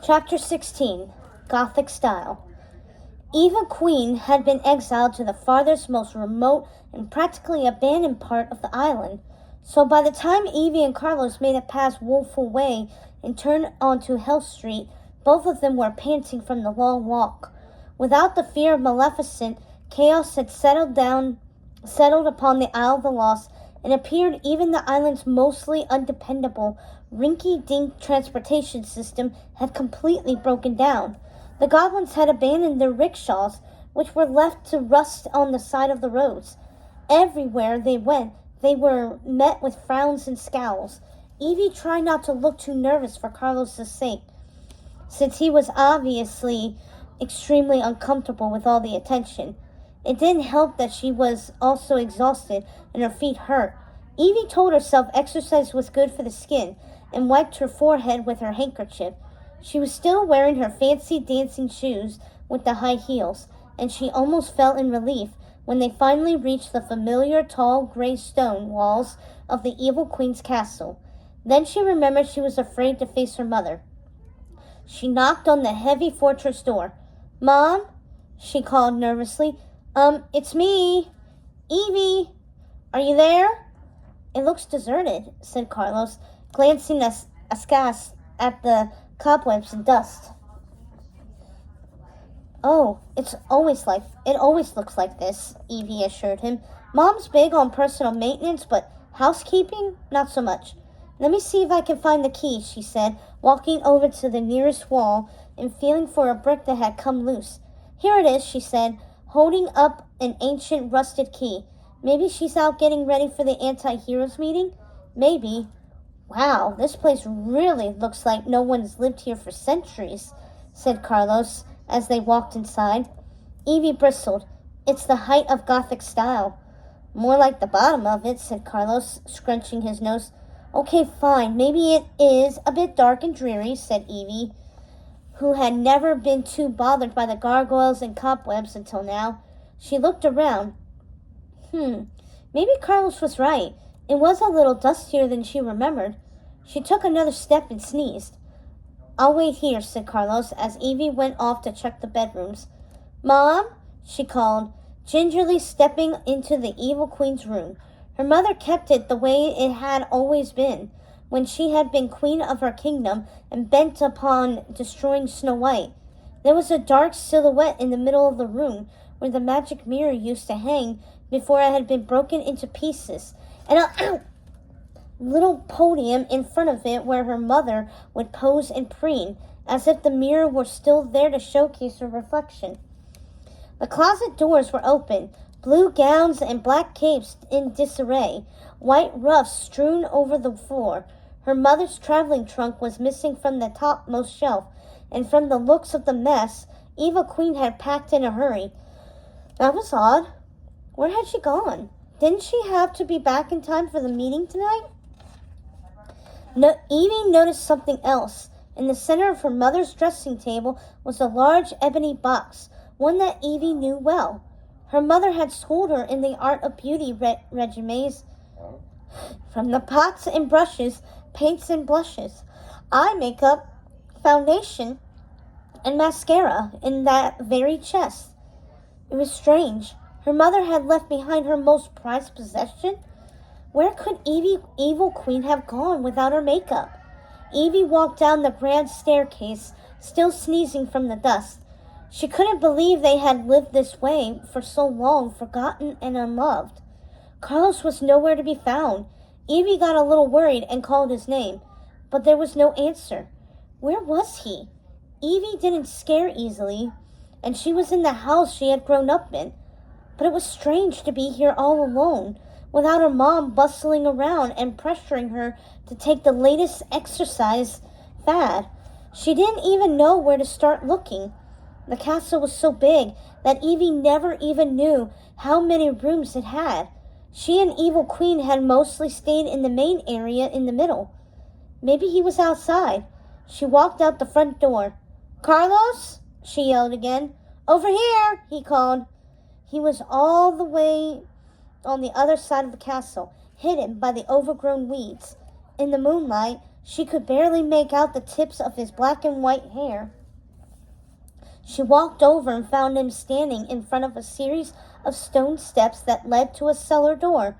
Chapter 16, Gothic Style. Eva Queen had been exiled to the farthest, most remote, and practically abandoned part of the island. So by the time Evie and Carlos made it past Woeful Way and turned onto Hell Street, both of them were panting from the long walk. Without the fear of Maleficent, chaos had settled upon the Isle of the Lost, and appeared even the island's mostly undependable, rinky-dink transportation system had completely broken down. The goblins had abandoned their rickshaws, which were left to rust on the side of the roads. Everywhere they went, they were met with frowns and scowls. Evie tried not to look too nervous for Carlos's sake, since he was obviously extremely uncomfortable with all the attention. It didn't help that she was also exhausted and her feet hurt. Evie told herself exercise was good for the skin and wiped her forehead with her handkerchief. She was still wearing her fancy dancing shoes with the high heels, and she almost felt in relief when they finally reached the familiar tall gray stone walls of the evil queen's castle. Then she remembered she was afraid to face her mother. She knocked on the heavy fortress door. "Mom?" she called nervously. It's me. Evie, are you there?" "It looks deserted," said Carlos, glancing askance at the cobwebs and dust. "Oh, it always looks like this," Evie assured him. "Mom's big on personal maintenance, but housekeeping, not so much. Let me see if I can find the key," she said, walking over to the nearest wall and feeling for a brick that had come loose. "Here it is," she said, holding up an ancient rusted key. "Maybe she's out getting ready for the anti-heroes meeting? Maybe." "Wow, this place really looks like no one's lived here for centuries," said Carlos as they walked inside. Evie bristled. "It's the height of Gothic style." "More like the bottom of it," said Carlos, scrunching his nose. "Okay, fine. Maybe it is a bit dark and dreary," said Evie, who had never been too bothered by the gargoyles and cobwebs until now. She looked around. Maybe Carlos was right. It was a little dustier than she remembered. She took another step and sneezed. "I'll wait here," said Carlos, as Evie went off to check the bedrooms. "Mom?" she called, gingerly stepping into the evil queen's room. Her mother kept it the way it had always been, when she had been queen of her kingdom and bent upon destroying Snow White. There was a dark silhouette in the middle of the room where the magic mirror used to hang before it had been broken into pieces, and a little podium in front of it where her mother would pose and preen, as if the mirror were still there to showcase her reflection. The closet doors were open, blue gowns and black capes in disarray, white ruffs strewn over the floor. Her mother's traveling trunk was missing from the topmost shelf, and from the looks of the mess, Eva Queen had packed in a hurry. That was odd. Where had she gone? Didn't she have to be back in time for the meeting tonight? No, Evie noticed something else. In the center of her mother's dressing table was a large ebony box, one that Evie knew well. Her mother had schooled her in the art of beauty regimes, from the pots and brushes, paints and blushes, eye makeup, foundation, and mascara in that very chest. It was strange. Her mother had left behind her most prized possession. Where could Evil Queen have gone without her makeup? Evie walked down the grand staircase, still sneezing from the dust. She couldn't believe they had lived this way for so long, forgotten and unloved. Carlos was nowhere to be found. Evie got a little worried and called his name, but there was no answer. Where was he? Evie didn't scare easily, and she was in the house she had grown up in. But it was strange to be here all alone, without her mom bustling around and pressuring her to take the latest exercise fad. She didn't even know where to start looking. The castle was so big that Evie never even knew how many rooms it had. She and Evil Queen had mostly stayed in the main area in the middle. Maybe he was outside. She walked out the front door. "Carlos?" she yelled again. "Over here," he called. He was all the way on the other side of the castle, hidden by the overgrown weeds. In the moonlight, She could barely make out the tips of his black and white hair. She walked over and found him standing in front of a series of stone steps that led to a cellar door.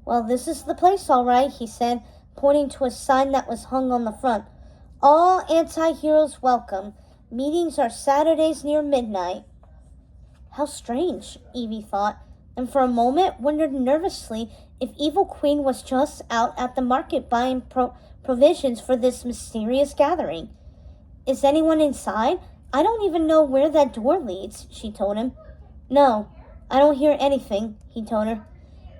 "Well, this is the place, all right," he said, pointing to a sign that was hung on the front. "All anti-heroes welcome. Meetings are Saturdays near midnight." How strange, Evie thought, and for a moment wondered nervously if Evil Queen was just out at the market buying provisions for this mysterious gathering. "Is anyone inside? I don't even know where that door leads," she told him. "No, I don't hear anything," he told her.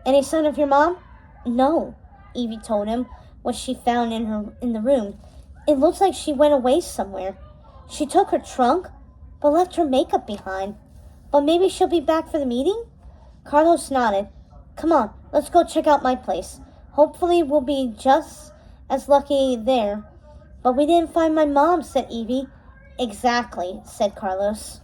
"Any sign of your mom?" "No," Evie told him what she found in the room. "It looks like she went away somewhere. She took her trunk, but left her makeup behind. But maybe she'll be back for the meeting?" Carlos nodded. "Come on, let's go check out my place. Hopefully we'll be just as lucky there." "But we didn't find my mom," said Evie. "Exactly," said Carlos.